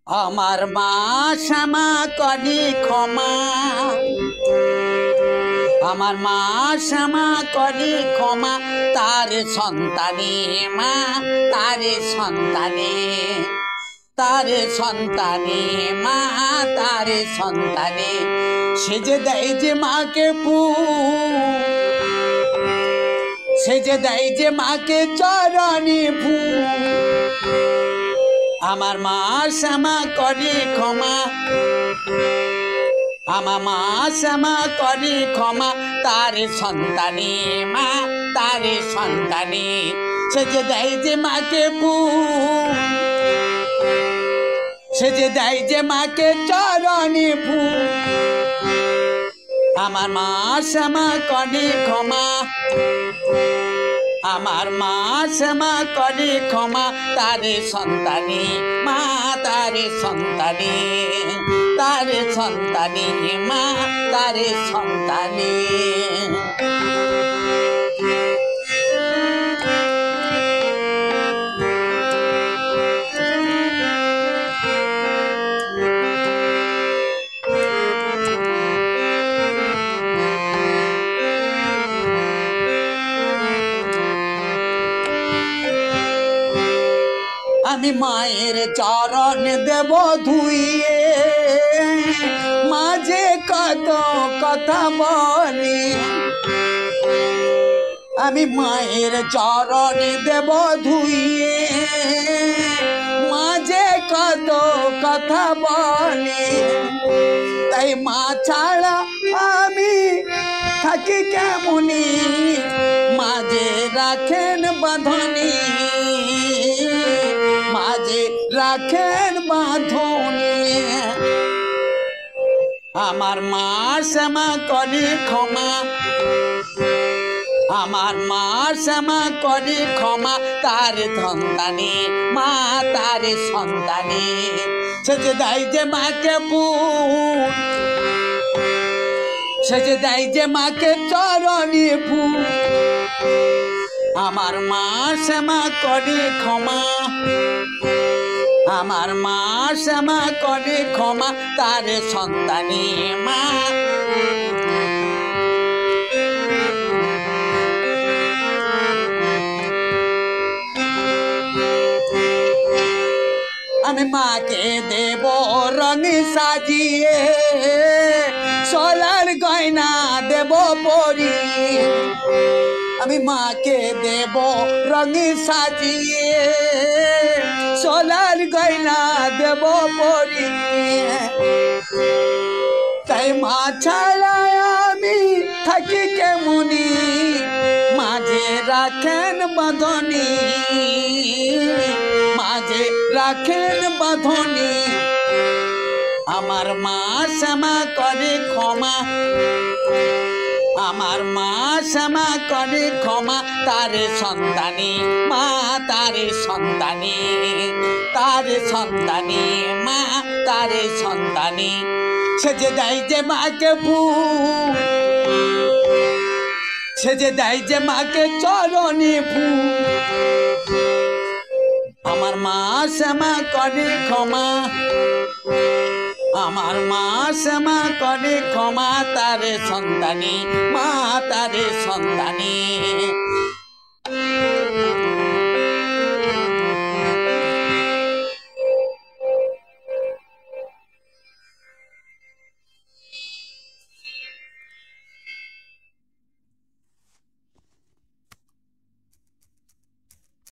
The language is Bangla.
আমার মা শ্যামা করি ক্ষমা, আমার মা শ্যামা করি ক্ষমা, তার সন্তানে মা তার সন্তানে, তার সন্তানে মা তার সন্তানে, সে যে দেয় যে মাকে সে যে দেয় যে মাকে চরণে আমার মা শ্যামা করি ক্ষমা, আমার মা শ্যামা করি ক্ষমা, তার সন্তানে মা তার সন্তানে, সে যে দেয় যে মাকে সে যে দেয় যে মাকে চরণে আমার মা শ্যামা করি ক্ষমা, আমার মা শ্যামা করি ক্ষমা, তার সন্তানে মা তার সন্তানে, তার সন্তানে মা তার সন্তানে। আমি মায়ের চরণ দেব ধুইয়ে, মাঝে কত কথা বলি, আমি মায়ের চরণ দেব ধুইয়ে, মাঝে কত কথা বলি, তাই মা ছাড়া আমি থাকি কেমনি, মাঝে রাখেন বাঁধনি, মাঝে রাখেন বাঁধনি। আমার মা শ্যামা করি ক্ষমা, আমার মা শ্যামা করি ক্ষমা, তার সন্তানে মা তার সন্তানে, সে যে দেয় যে মাকে সে যে দেয় যে মাকে চরণে আমার মা শ্যামা করি ক্ষমা, আমার মা শ্যামা করি ক্ষমা, তার সন্তানে মা। আমি মাকে দেব রঙে সাজিয়ে, সোলার গয়না দেব পরিয়ে, আমি মাকে দেব রঙে সাজিয়ে, সোলার গয়না দেব পরিয়ে, তাই মা ছাড়া আমি থাকি কেমনি, মাঝে রাখেন বাঁধনি, মাঝে রাখেন বাঁধনি। আমার মা শ্যামা করে ক্ষমা, আমার মা শ্যামা করে ক্ষমা, তার সন্তানে মা তার সন্তানে, তার সন্তানে মা তার সন্তানে, সে যে দেয় যে মাকে সে যে দেয় যে মাকে চরণে আমার মা শ্যামা করে ক্ষমা, আমার মা শ্যামা করে ক্ষমা, তার সন্তানে মা তার সন্তানে।